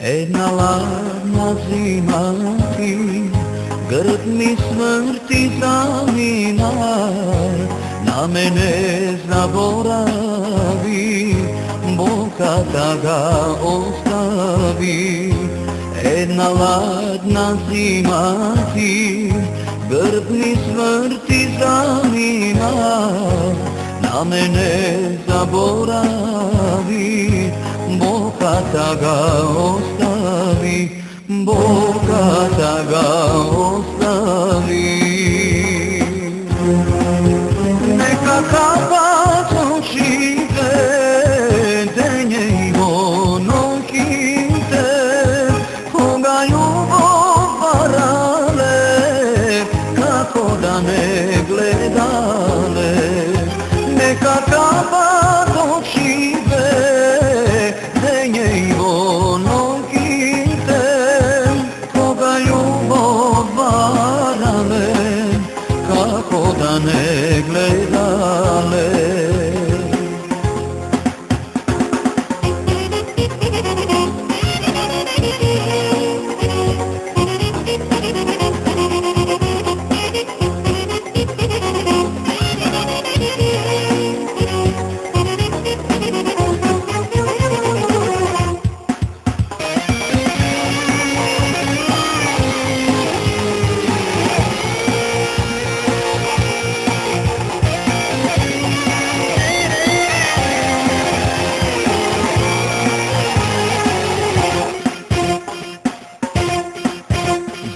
Jedna ladna zima ti, grb mi smrti zamina, na mene zaboravi, Bog kada ga ostavi. Jedna ladna zima ti, grb mi smrti zamina, na mene zaboravi, Bog kada ga ostavi, Bog kada ga ostavi. Neka kapat očite, denje i ono kinte, koga ljubav varale, kako da ne gledale. Neka kapat očite, denje i ono kinte, koga ljubav varale, kako da ne gledale.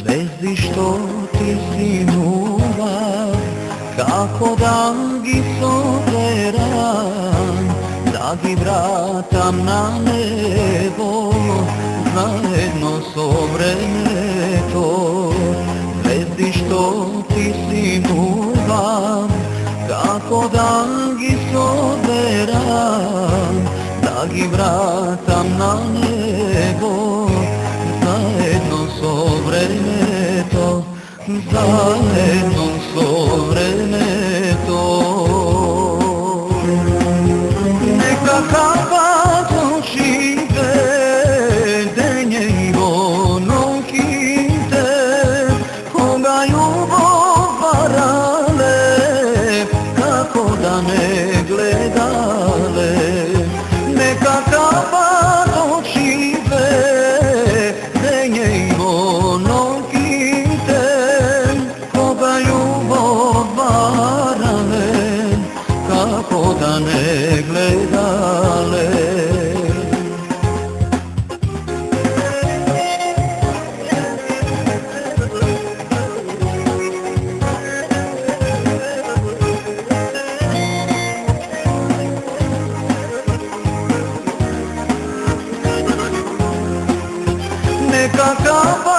Zvijezdi što ti sinuva, kako dangi soberan, da gi vratam na nebo, zajedno so vremeto. Zvijezdi što ti sinuva, kako dangi soberan, da gi vratam na nebo, zajedno so vremeto, zajedno so vremeto. Neka kapat očite, denje i ono kinte, koga ljubav varale, kako da ne gledale. Neka kapat očite, denje i ono kinte, koga ljubav varale, kako da ne gledale. Neka kapat